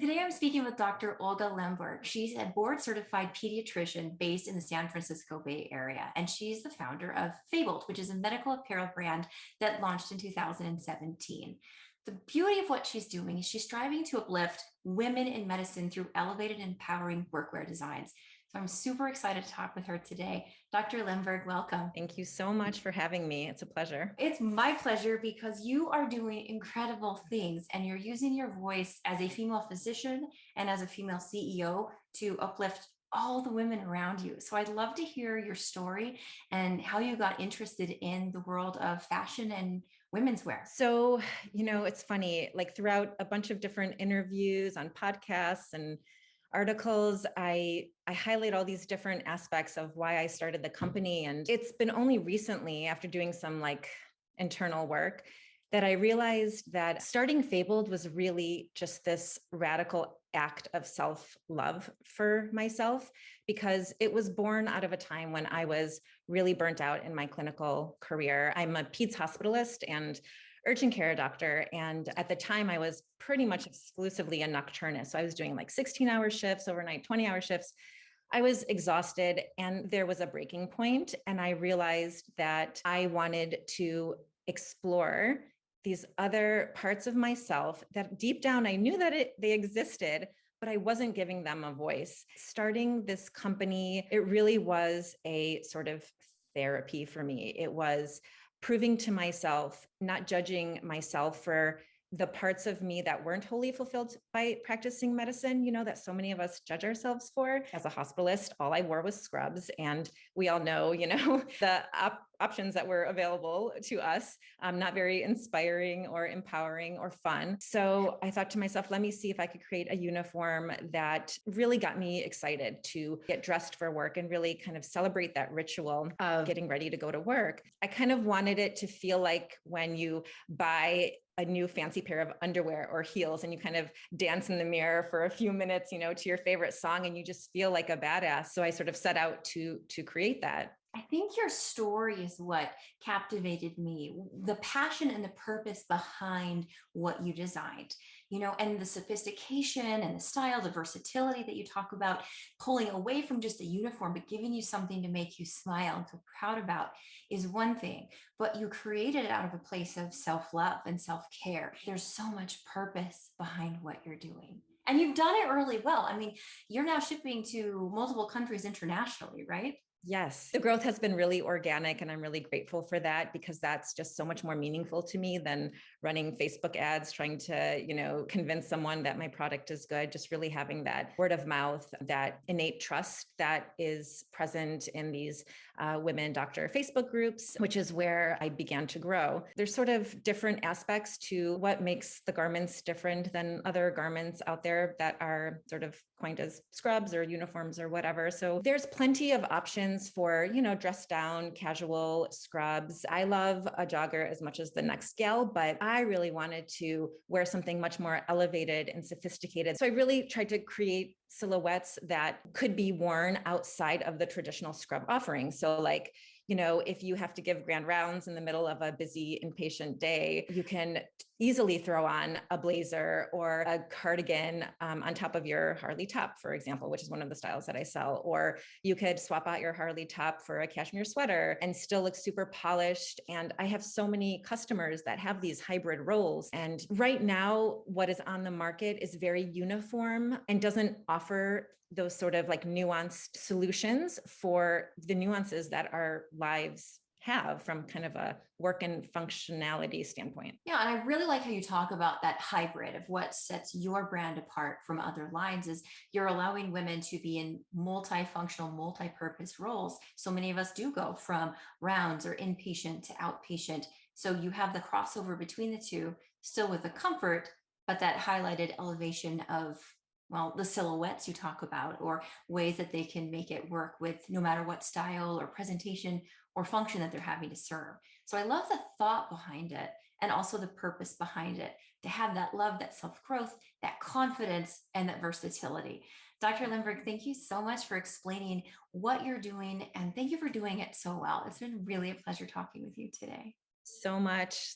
Today I'm speaking with Dr. Olga Lemberg. She's a board certified pediatrician based in the San Francisco Bay Area, and she's the founder of Fabled, which is a medical apparel brand that launched in 2017. The beauty of what she's doing is she's striving to uplift women in medicine through elevated and empowering workwear designs. So I'm super excited to talk with her today. Dr. Lemberg, welcome. Thank you so much for having me. It's a pleasure. It's my pleasure because you are doing incredible things and you're using your voice as a female physician and as a female CEO to uplift all the women around you. So I'd love to hear your story and how you got interested in the world of fashion and women's wear. So, it's funny, like throughout a bunch of different interviews on podcasts and articles, I highlight all these different aspects of why I started the company. And it's been only recently, after doing some internal work, that I realized that starting Fabled was really just this radical act of self-love for myself, because it was born out of a time when I was really burnt out in my clinical career. I'm a peds hospitalist and urgent care doctor. And at the time I was pretty much exclusively a nocturnist. So I was doing 16-hour shifts, overnight 20-hour shifts. I was exhausted and there was a breaking point. And I realized that I wanted to explore these other parts of myself that deep down I knew that they existed, but I wasn't giving them a voice. Starting this company, it really was a sort of therapy for me. It was proving to myself, not judging myself for the parts of me that weren't wholly fulfilled by practicing medicine, that so many of us judge ourselves for. As a hospitalist, all I wore was scrubs. And we all know, the options that were available to us, not very inspiring or empowering or fun. So I thought to myself, let me see if I could create a uniform that really got me excited to get dressed for work and really kind of celebrate that ritual of getting ready to go to work. I kind of wanted it to feel like when you buy a new fancy pair of underwear or heels and you kind of dance in the mirror for a few minutes, to your favorite song, and you just feel like a badass. So I sort of set out to create that. I think your story is what captivated me, the passion and the purpose behind what you designed, and the sophistication and the style, the versatility that you talk about, pulling away from just a uniform, but giving you something to make you smile and feel proud about is one thing, but you created it out of a place of self-love and self-care. There's so much purpose behind what you're doing. And you've done it really well. I mean, you're now shipping to multiple countries internationally, right? Yes, the growth has been really organic, and I'm really grateful for that, because that's just so much more meaningful to me than running Facebook ads, trying to, convince someone that my product is good. Just really having that word of mouth, that innate trust that is present in these women doctor Facebook groups, which is where I began to grow. There's sort of different aspects to what makes the garments different than other garments out there that are sort of coined as scrubs or uniforms or whatever. So there's plenty of options for, dress down, casual scrubs. I love a jogger as much as the next gal, but I really wanted to wear something much more elevated and sophisticated. So I really tried to create silhouettes that could be worn outside of the traditional scrub offering. So if you have to give grand rounds in the middle of a busy inpatient day, you can easily throw on a blazer or a cardigan on top of your Harley top, for example, which is one of the styles that I sell. Or you could swap out your Harley top for a cashmere sweater and still look super polished. And I have so many customers that have these hybrid roles. And right now, what is on the market is very uniform and doesn't offer those sort of nuanced solutions for the nuances that our lives have from kind of a work and functionality standpoint. Yeah, and I really like how you talk about that hybrid of what sets your brand apart from other lines is you're allowing women to be in multifunctional, multi-purpose roles. So many of us do go from rounds or inpatient to outpatient. So you have the crossover between the two, still with the comfort, but that highlighted elevation of the silhouettes you talk about, or ways that they can make it work with no matter what style or presentation or function that they're having to serve. So I love the thought behind it and also the purpose behind it, to have that love, that self-growth, that confidence, and that versatility. Dr. Lemberg, thank you so much for explaining what you're doing, and thank you for doing it so well. It's been really a pleasure talking with you today. So much.